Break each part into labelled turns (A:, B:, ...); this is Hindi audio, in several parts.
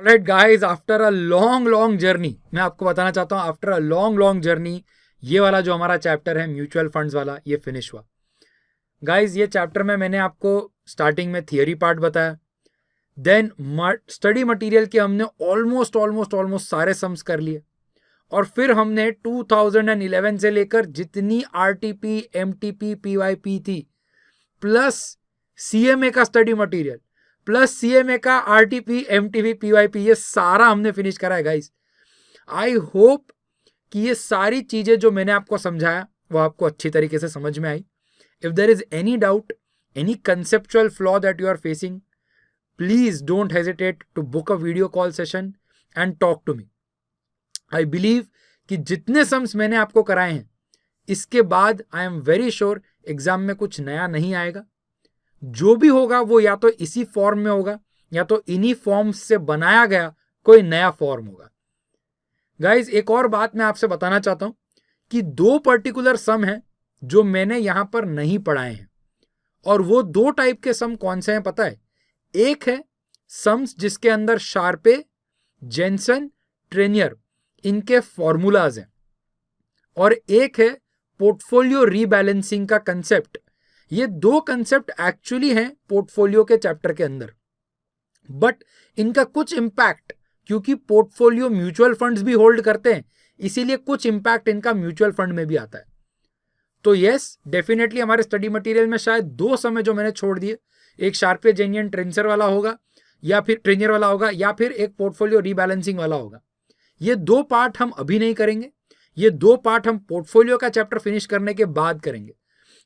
A: Alright guys, after a long journey, मैं आपको बताना चाहता हूँ, आफ्टर अ लॉन्ग जर्नी ये वाला जो हमारा चैप्टर है म्यूचुअल फंड्स वाला, ये फिनिश हुआ गाइस। ये चैप्टर में मैंने आपको स्टार्टिंग में थियरी पार्ट बताया, देन स्टडी मटेरियल के हमने ऑलमोस्ट सारे सम्स कर लिए, और फिर हमने 2011 से लेकर जितनी आरटीपी, एमटीपी, पीवाईपी थी, प्लस सीएमए का स्टडी मटेरियल, प्लस सीएमए का आरटीपी, एमटीपी, पीवाईपी, ये सारा हमने फिनिश करा है गाइस। आई होप कि ये सारी चीजें जो मैंने आपको समझाया वो आपको अच्छी तरीके से समझ में आई। If there is any doubt, any conceptual flaw that you are facing, please don't hesitate to book a video call session and talk to me. I believe कि जितने सम्स मैंने आपको कराए हैं, इसके बाद I am very sure exam में कुछ नया नहीं आएगा। जो भी होगा वो या तो इसी फॉर्म में होगा, या तो इन्हीं फॉर्म्स से बनाया गया कोई नया फॉर्म होगा। गाइज, एक और बात मैं आपसे बताना चाहता हूं कि दो पर्टिकुलर सम हैं जो मैंने यहां पर नहीं पढ़ाए हैं, और वो दो टाइप के सम कौन से हैं पता है? एक है सम्स जिसके अंदर शार्पे, जेनसन, ट्रेनियर इनके फॉर्मूलाज हैं, और एक है पोर्टफोलियो रीबैलेंसिंग का कंसेप्ट। ये दो कंसेप्ट एक्चुअली हैं पोर्टफोलियो के चैप्टर के अंदर, बट इनका कुछ इंपैक्ट, क्योंकि पोर्टफोलियो म्यूचुअल फंड्स भी होल्ड करते हैं, इसीलिए कुछ इंपैक्ट इनका म्यूचुअल फंड में भी आता है। तो यस, डेफिनेटली हमारे स्टडी मटेरियल में शायद दो समय जो मैंने छोड़ दिए, एक शार्पे, जेनियन, ट्रेंसर वाला होगा, या फिर ट्रेनियर वाला होगा, या फिर एक पोर्टफोलियो रीबैलेंसिंग वाला होगा। ये दो पार्ट हम अभी नहीं करेंगे, ये दो पार्ट हम पोर्टफोलियो का चैप्टर फिनिश करने के बाद करेंगे,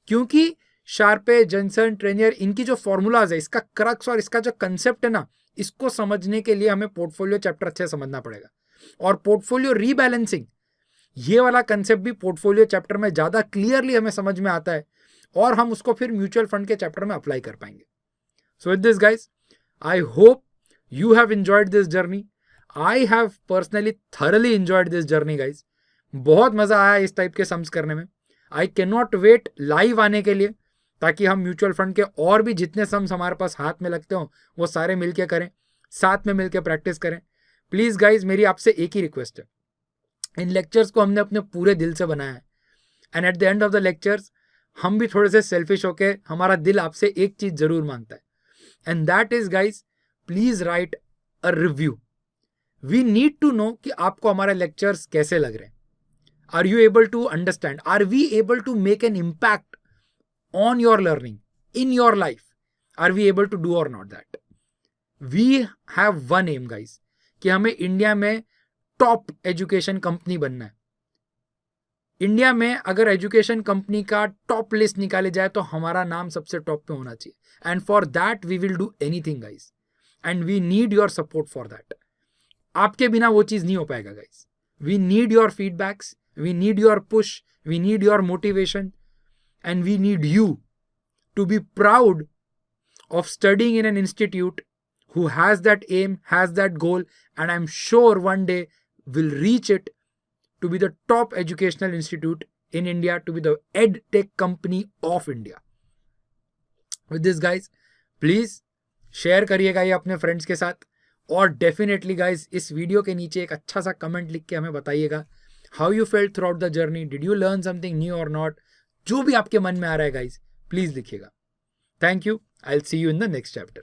A: क्योंकि शार्पे, जेनसन, ट्रेनियर इनकी जो फॉर्मूलाज है, इसका क्रक्स और इसका जो कंसेप्ट है ना, इसको समझने के लिए हमें पोर्टफोलियो चैप्टर अच्छे समझना पड़ेगा। और पोर्टफोलियो रीबैलेंसिंग, ये वाला कंसेप्ट भी पोर्टफोलियो चैप्टर में ज्यादा क्लियरली हमें समझ में आता है, और हम उसको फिर म्यूचुअल फंड के चैप्टर में अप्लाई कर पाएंगे। So with this guys, I hope you have enjoyed this journey. I have personally thoroughly enjoyed this journey guys. बहुत मजा आया इस टाइप के सम्स करने में। I can not wait live आने के लिए, ताकि हम म्यूचुअल फंड के और भी जितने सम्स हमारे पास हाथ में लगते हो वो सारे मिलके करें, साथ में मिलके प्रैक्टिस करें। प्लीज गाइज, मेरी आपसे एक ही रिक्वेस्ट है, इन लेक्चर्स को हमने अपने पूरे दिल से बनाया है, and at the end of the lectures हम भी थोड़े से सेल्फिश होके, हमारा दिल आपसे एक चीज जरूर मांगता है, and that is guys, please write a review. We need to know कि आपको हमारे लेक्चर्स कैसे लग रहे हैं। Are you able to understand? Are we able to make an impact on your learning, in your life? Are we able to do or not that? We have one aim guys, कि हमें इंडिया में टॉप एजुकेशन कंपनी बनना है। इंडिया में अगर एजुकेशन कंपनी का टॉप लिस्ट निकाले जाए तो हमारा नाम सबसे टॉप पे होना चाहिए, and for that we will do anything guys, and we need your support for that. आपके बिना वो चीज नहीं हो पाएगा guys. We need your feedbacks, we need your push, we need your motivation, and we need you to be proud of studying in an institute who has that aim, has that goal, and I'm sure one day will reach it to be the top educational institute in India, to be the ed tech company of India. With this guys, please share करिएगा ये अपने फ्रेंड्स के साथ, और डेफिनेटली गाइज इस वीडियो के नीचे एक अच्छा सा कमेंट लिख के हमें बताइएगा how you felt through out the journey, did you learn something new और नॉट। जो भी आपके मन में आ रहा है गाइज, प्लीज लिखिएगा। Thank you. I will see you in the next chapter.